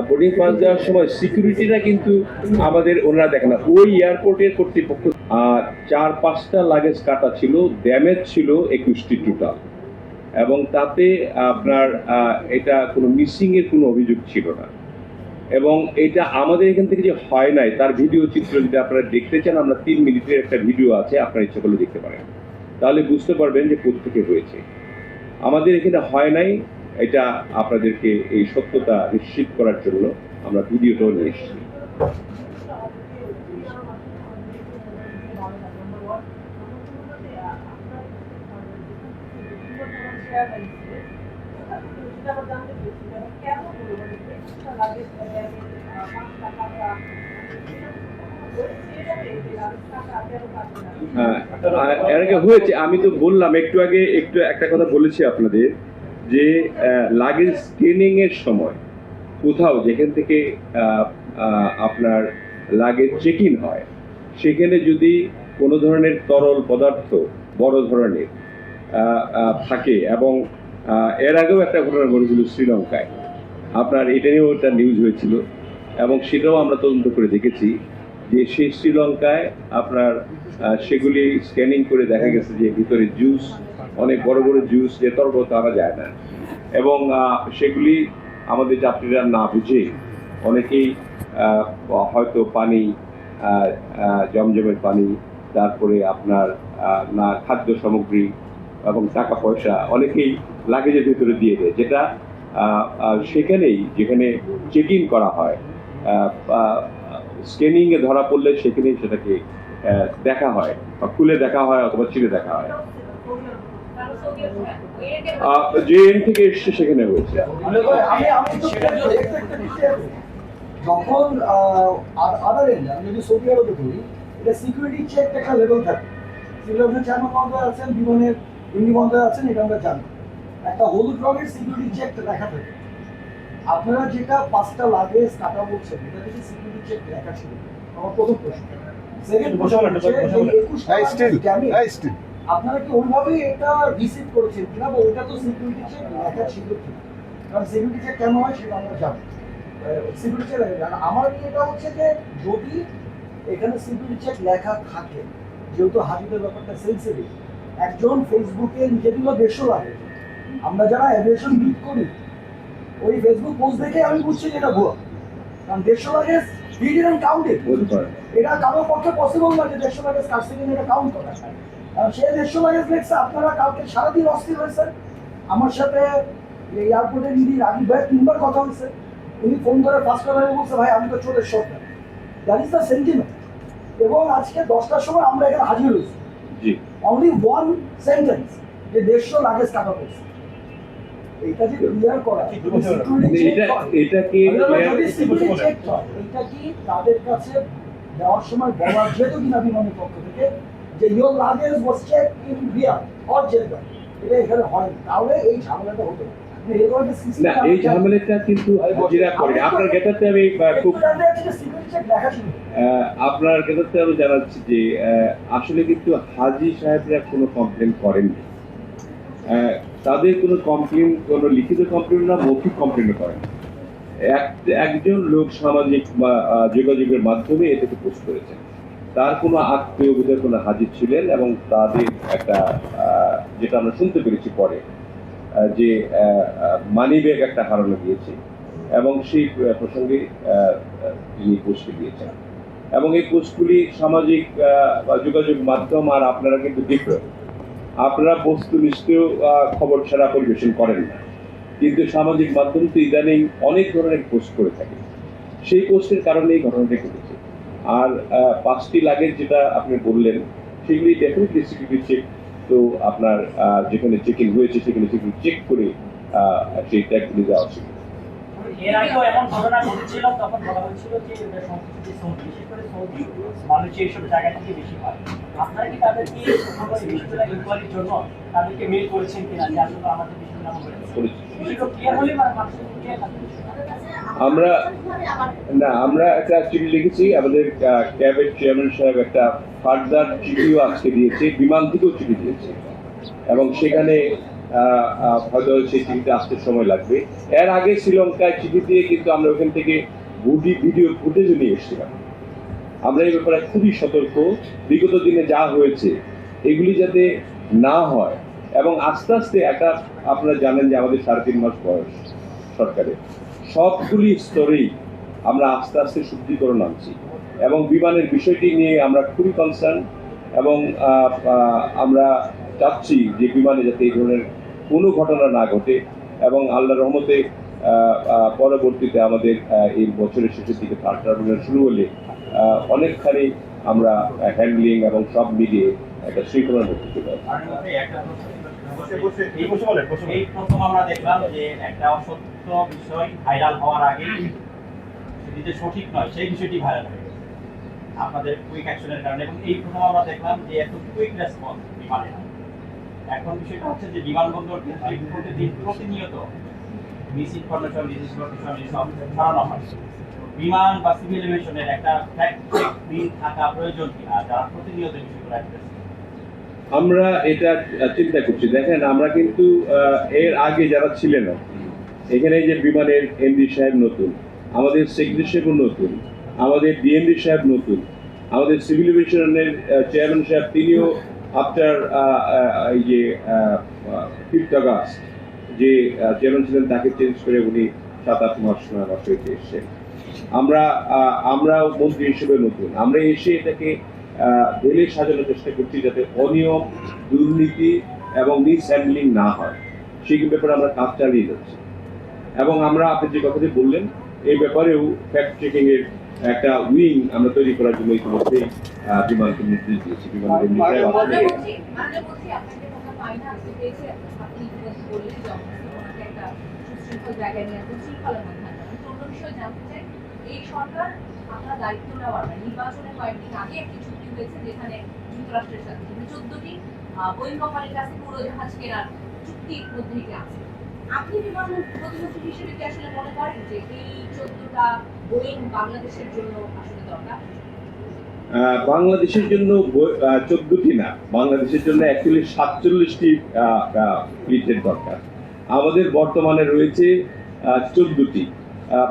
Boarding pass দেওয়ার সময় সিকিউরিটিটা কিন্তু আমাদের ওনারা দেখে না, ওই এয়ারপোর্টের কর্তৃপক্ষ। 4-5টা লাগেজ কাটা ছিল, ড্যামেজ ছিল 21টি টোটাল, এবং তাতে আপনার এটা কোনো মিসিং এর কোনো অভিযোগ ছিল না। এবং এটা আমাদের এখান থেকে যে হয় নাই তার ভিডিও চিত্র যদি আপনারা দেখতে চান, আমরা 3 মিনিটের একটা ভিডিও আছে, আপনারা ইচ্ছা করলে দেখতে পারেন, তাহলে বুঝতে পারবেন যে কোথেকে হয়েছে। আমাদের এখানে হয় নাই, এটা আপনাদেরকে এই সত্যতা নিশ্চিত করার জন্য আমরা ভিডিওটাও নিয়ে এসেছি। এর আগে হয়েছে, আমি তো বললাম একটু আগে, একটা কথা বলেছি আপনাদের যে লাগেজ স্ক্যানিং এর সময় কোথাও যেখান থেকে আপনার লাগেজ চেক ইন হয় সেখানে যদি কোনো ধরনের তরল পদার্থ বড় ধরনের থাকে, এবং এর আগেও একটা ঘটনা ঘটেছিল শ্রীলঙ্কায়, আপনার এটা নিয়েও একটা নিউজ হয়েছিল, এবং সেটাও আমরা তদন্ত করে দেখেছি যে সেই শ্রীলঙ্কায় আপনার সেগুলি স্ক্যানিং করে দেখা গেছে যে ভিতরে জুস, অনেক বড় বড় জুস, যে তরল আনা যায় না, এবং সেগুলি আমাদের যাত্রীরা না বুঝে অনেকেই হয়তো পানি, জমজমের পানি, তারপরে আপনার না খাদ্য সামগ্রী এবং টাকা পয়সা অনেকেই লাগেজের ভিতরে দিয়ে দেয়, যেটা সেখানেই যেখানে চেক ইন করা হয় স্ক্যানিংয়ে ধরা পড়লে সেখানেই সেটাকে দেখা হয়, বা খুলে দেখা হয় অথবা ছিঁড়ে দেখা হয়। যে এন থেকে এসছে সেখানে হয়েছে। যখন আদার এন্ড আমি যদি সৌদি আরবে করি, এটা সিকিউরিটি চেক একটা লেভেল থাকে। সিভিল অফিসার চেয়ারম্যান মহোদয় আছেন, বিমানের ইন্ডি মহোদয় আছেন, এটা আমরা জানি। একটা হলুদ রঙের সিকিউরিটি চেক লেখা থাকে। আপনারা যেটা 5টা লাগেজ কাটা বলছেন, এটা থেকে সিকিউরিটি চেক লেখা ছিল। আমার প্রথম প্রশ্ন। সেকেন্ড প্রশ্ন হচ্ছে আপনারা কি ওইভাবে এটা রিসিভ করেছেন কিনা, বা ওটা তো সিকিউরিটি চেক লেখা ছিল কিনা? কারণ সিকিউরিটি চেক কেন হয় সেটা আমরা জানি। সিকিউরিটি চেক আমার এটা হচ্ছে যে যদি এখানে সিকিউরিটি চেক লেখা থাকে, যেহেতু হাজিদের ব্যাপারটা সেন্সিটিভ, একজন ফেসবুকে যেগুলো 150 লাগে, আমরা যারা অ্যাভিয়েশন বিট করি ওই ফেসবুক পোস্ট দেখে আমি বুঝছি যে এটা ভুয়া, কারণ 150 লাগে he didn't count it। এটা কারোর পক্ষে পসিবল না যে 150 লাগে কার সেকেন্ড এটা কাউন্ট করা। সে 150 লাগে লেখছে, আপনারা কালকে সারাদিন অস্থির হয়েছেন। আমার সাথে এয়ারপোর্টে নিয়ে রাগি ভাই 3বার কথা হয়েছে, উনি ফোন করে ফার্স্ট টাইমে বলছে ভাই আমি তো চোরের শট না, দ্যাট ইজ দ্য সেন্টিমেন্ট। এবং আজকে 10টার সময় আমরা এখানে হাজির হয়েছি, অনলি ওয়ান সেন্টেন্স যে 150 লাগেজ কাটা পড়ছে। এটা যে ক্লিয়ার করা, এটা কি এটা কি তাদের কাছে দেওয়ার সময় বলার যেত কিনা বিমানের পক্ষ থেকে যে your luggage was check in Riyadh or Jeddah, এটা এখানে হয়, তাহলে এই ঝামেলাটা হতো না। এই ঝামেলাটা কিন্তু হাজিরা করে। আপনার গেটাতে আমি খুব আপনার গেটাতে আমি জানাচ্ছি যে আসলে কিন্তু হাজি সাহেবরা কোনো কমপ্লেন করেননি, তাদের কোনো কমপ্লেন, কোনো লিখিত কমপ্লেন না, মৌখিক কমপ্লেনও করেন। একজন লোক সামাজিক যোগাযোগের মাধ্যমে এটাকে পোস্ট করেছেন, তার কোনো আত্মীয় বোধহয় কোনো হাজির ছিলেন, এবং তাদের একটা যেটা আমরা শুনতে পেরেছি পরে যে মানি ব্যাগ একটা হারানো গিয়েছে, এবং সেই প্রসঙ্গে তিনি পোস্ট দিয়েছেন, এবং এই পোস্টগুলি সামাজিক যোগাযোগ মাধ্যম আর আপনারা কিন্তু ডিফারেন্ট। আপনারা বস্তুনিষ্ঠ খবর ছাড়া পরিবেশন করেন না, কিন্তু সামাজিক মাধ্যম তো ইদানিং অনেক ধরনের পোস্ট করে থাকে, সেই পোস্টের কারণে এই ঘটনাটি ঘটেছে। আর 5টি লাগেজ যেটা আপনি বললেন সেগুলি ডেফিনেটলি সিকিউরিটি চেক, তো আপনার যেখানে চেকিং হয়েছে সেখানে সিকিউরিটি চেক করে সেই ট্যাগগুলি দেওয়া ছিল। এর আগেও এমন ঘটনা ঘটেছিল, তখন বলা হয়েছিল যে এটা সংস্কৃতি সৌদি, বিশেষ করে সৌদি মানুষ এইসব জায়গা থেকে বেশি পায়। আপনারা কি তাদেরকে বিষয়গুলো ইনকোয়ারির জন্য তাদেরকে মেল করেছেন কিনা যে আসলে আমাদের বিষয়গুলো বিষয়গুলো ক্লিয়ার হলে মানুষের ক্লিয়ার থাকবে? আমরা একটা চিঠি লিখেছি, আমাদের ক্যাবের চেয়ারম্যান সাহেব একটা ফার্দার চিঠিও আজকে দিয়েছে, বিমান থেকেও চিঠি দিয়েছে, এবং সেখানে হয়তো সেই চিঠিটা আসতে সময় লাগবে। এর আগে শ্রীলঙ্কায় চিঠি দিয়ে কিন্তু আমরা ওখান থেকে ভিডিও ফুটেজও নিয়ে এসেছিলাম। আমরা এই ব্যাপারে খুবই সতর্ক। বিগত দিনে যা হয়েছে এগুলি যাতে না হয়, এবং আস্তে আস্তে আপনারা জানেন যে আমাদের 3.5 মাস বয়স সরকারের, সবগুলি স্তরেই আমরা আস্তে আস্তে শুদ্ধিকরণ আনছি, এবং বিমানের বিষয়টি নিয়ে আমরা খুবই কনসার্ন, এবং আমরা চাচ্ছি যে বিমানে যাতে এই ধরনের কোনো ঘটনা না ঘটে, এবং আল্লাহর রহমতে পরবর্তীতে আমাদের এই বছরের শেষের দিকে থার্ড টার্মিনাল শুরু হলে অনেকখানি আমরা হ্যান্ডলিং এবং সব মিলিয়ে একটা শৃঙ্খলার মধ্যে চলে আসবো। এই প্রথম আমরা দেখলাম যে একটা অসত্য বিষয় ভাইরাল হওয়ার আগে সেটি যে সঠিক নয় সেই বিষয়টি ভাইরাল হয়ে গেছে আপনাদের কুইক অ্যাকশনের কারণে, এবং এই প্রথম আমরা দেখলাম যে এত কুইক রেসপন্স বিমানে। এখন বিষয়টা হচ্ছে যে বিমানবন্দর প্রতিনিয়ত মিস ইনফরমেশন সব ছড়ানো হয়। বিমান বা সিভিল এভিয়েশনের একটা ফ্যাক্ট চেক বিল থাকা প্রয়োজন কিনা, যারা প্রতিনিয়ত বিষয়গুলো অ্যাড্রেস। আমরা এটা চিন্তা করছি। দেখেন, আমরা কিন্তু এর আগে যারা ছিলেন এখানে, যে বিমানের এমডি সাহেব নতুন, আমাদের সেক্রেটারি সাহেব নতুন, আমাদের ডিএমডি সাহেব নতুন, আমাদের সিভিল এভিয়েশনের চেয়ারম্যান সাহেব তিনিও আফটার এই যে 5th আগস্ট যে চেয়ারম্যান ছিলেন তাকে চেঞ্জ করে উনি 7-8 মাস হয়েছে এসছেন। আমরাও মন্ত্রী হিসেবে নতুন, আমরা এসে এটাকে ঢেলে সাজানোর চেষ্টা করছি যাতে অনিয়ম, দুর্নীতি এবং মিসহ্যান্ডলিং না হয়, সেই ব্যাপারে আমরা কাজ চালিয়ে যাচ্ছি। এবং আমরা আপনি যে কথাটি বললেন এই ব্যাপারেও ফ্যাক্ট চেকিং এর একটা উইং আমরা তৈরি করার জন্য ইতিমধ্যেই বিমানকে নির্দেশ দিয়েছি। এই সরকার আপনার দায়িত্ব নেওয়ার নির্বাচনের কয়েকদিন আগে একটি চুক্তি হয়েছে যেখানে যুক্তরাষ্ট্রের সাথে 14টি বোয়িং কোম্পানির কাছে উড়োজাহাজ কেনার চুক্তির মধ্যে এটি আছে। আপনি বিমান প্রতিমন্ত্রী হিসেবে কি আসলে মনে করেন যে এই 14টা বোয়িং বাংলাদেশের জন্য আসলে দরকার? বাংলাদেশের জন্য 14টি না, বাংলাদেশের জন্য অ্যাকচুয়ালি 47টি ফ্লিটের দরকার। আমাদের বর্তমানে রয়েছে 14টি,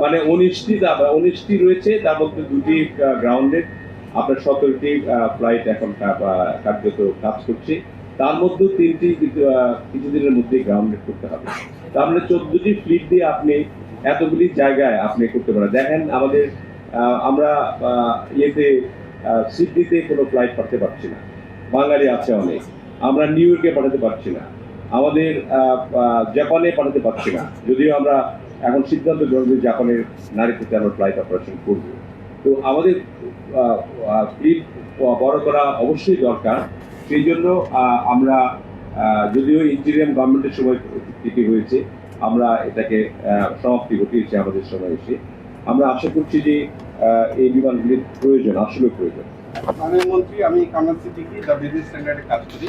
মানে 19টি রয়েছে, তার মধ্যে 2টি গ্রাউন্ডেড, আপনার 17টি ফ্লাইট এখন কার্যত কাজ করছে, তার মধ্যে 3টি কিছুদিনের মধ্যে গ্রাউন্ডেড করতে হবে। তার মানে 14টি ফ্লিট দিয়ে আপনি এতগুলি জায়গায় আপনি করতে পারেন। দেখেন, আমরা ইয়েতে সিডনিতে কোনো ফ্লাইট পাঠাতে পারছি না, বাঙালি আছে অনেক। আমরা নিউ ইয়র্কে পাঠাতে পারছি না, আমাদের জাপানে পাঠাতে পারছি না, যদিও আমরা এখন সিদ্ধান্ত গ্রহণ করে জাপানের নারীতে আমরা ফ্লাইট অপারেশন করব। তো আমাদের ফ্লিট বড় করা অবশ্যই দরকার। সেই জন্য আমরা, যদিও ইন্টেরিয়াম গভর্নমেন্টের সময় চুক্তি হয়েছে, আমরা এটাকে সমাপ্তি ঘটিয়েছি আমাদের সময় এসে। আমরা আশা করছি যে এই বিমানগুলির প্রয়োজন, আসলে প্রয়োজন। মাননীয় মন্ত্রী, আমি কামাল সিদ্দিকী, দ্য বিজনেস স্ট্যান্ডার্ডে কাজ করি।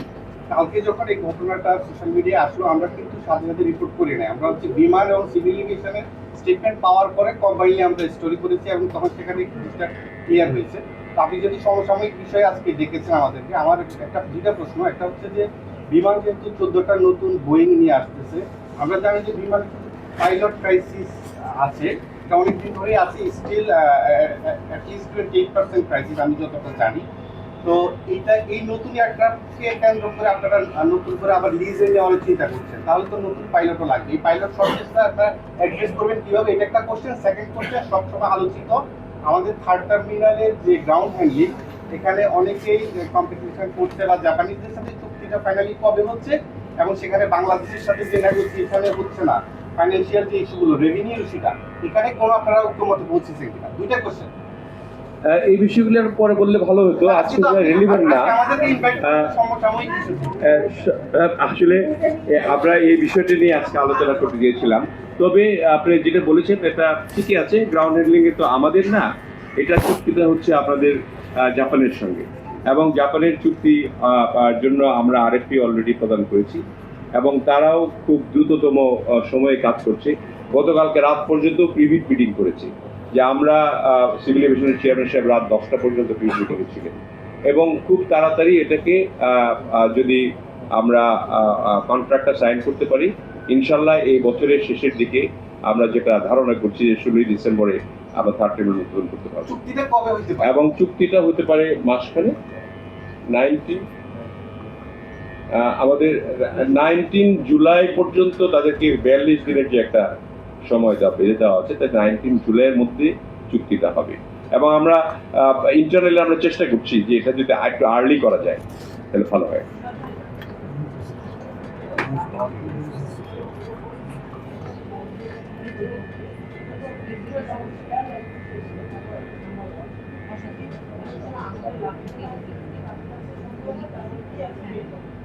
কালকে যখন এই ঘটনাটা সোশ্যাল মিডিয়ায় আসলো, আমরা কিন্তু সাথে সাথে রিপোর্ট করি নাই। আমরা হচ্ছে বিমান এবং সিভিল এভিয়েশনের স্টেটমেন্ট পাওয়ার পরে কম্বাইনলি আমরা স্টোরি করেছি, এবং তখন সেখানে জিনিসটা ক্লিয়ার হয়েছে। তো আপনি যদি সমসাময়িক বিষয়ে আজকে দেখেছেন আমাদেরকে, আমার একটা 2টা প্রশ্ন। একটা হচ্ছে যে বিমান যেহেতু 14টা নতুন বোয়িং নিয়ে আসতেছে, আমরা জানি যে বিমান পাইলট ক্রাইসিস আছে, এটা অনেকদিন ধরেই আছে, স্টিল অ্যাটলিস্ট 28% ক্রাইসিস আমি যতটা জানি। তো এই নতুন এয়ারক্রাফটকে কেন্দ্র করে আপনারা নতুন করে আবার লিজে নেওয়ার চিন্তা করছেন, তাহলে তো নতুন পাইলটও লাগবে। এই পাইলট শর্টেজটা আপনারা অ্যাড্রেস করবেন কীভাবে, এটা একটা কোশ্চেন। সেকেন্ড কোশ্চেন, সবসময় আলোচিত আমাদের থার্ড টার্মিনালের যে গ্রাউন্ড হ্যান্ডলিং, এখানে অনেকেই কম্পিটিশন করছে, বা জাপানিজদের সাথে চুক্তিটা ফাইনালি কবে হচ্ছে, এবং সেখানে বাংলাদেশের সাথে যে নেগোসিয়েশনে হচ্ছে না, ফাইন্যান্সিয়াল যে ইস্যুগুলো, রেভিনিউ ইস্যুটা, এখানে কোনো আপনারা ঐক্যমতে পৌঁছেছেন কিনা? 2টা কোশ্চেন। এই বিষয়গুলোর পরে বললে ভালো হতো, আজকে রিলিভেন্ট না। আসলে আমরা এই বিষয়টি নিয়ে আজকে আলোচনা করতে গিয়েছিলাম। তবে আপনি যেটা বলেছেন এটা ঠিকই আছে, গ্রাউন্ড হ্যান্ডলিং এ তো আমাদের না, এটা চুক্তিটা হচ্ছে আপনাদের জাপানের সঙ্গে, এবং জাপানের চুক্তি জন্য আমরা আরএফপি অলরেডি প্রদান করেছি, এবং তারাও খুব দ্রুততম সময়ে কাজ করছে। গতকালকে রাত পর্যন্ত প্রিভিট মিটিং করেছে, যে আমরা সিভিল এভিয়েশনের চেয়ারম্যান সাহেব রাত 10টা পর্যন্ত প্রিভিট মিটিংয়ে ছিলেন, এবং খুব তাড়াতাড়ি এটাকে যদি আমরা কন্ট্রাক্টটা সাইন করতে পারি। ইনশাল্লাহ এই বছরের শেষের দিকে আমরা যেটা ধারণা করছি যে 16ই ডিসেম্বরে আমরা থার্ড টার্মিনাল উদ্বোধন করতে পারবো চুক্তিটা কবে হইতে পারে? এবং চুক্তিটা হতে পারে মাসখানে 19 আমাদের 19 জুলাই পর্যন্ত তাদেরকে 42 দিনের যে একটা সময় বেঁধে দেওয়া আছে, তাই 19 জুলাইয়ের মধ্যে চুক্তিটা হবে। এবং আমরা ইন্টারনালি আমরা চেষ্টা করছি যে এটা যদি একটু আর্লি করা যায় তাহলে ভালো হয়। অসাধারণ।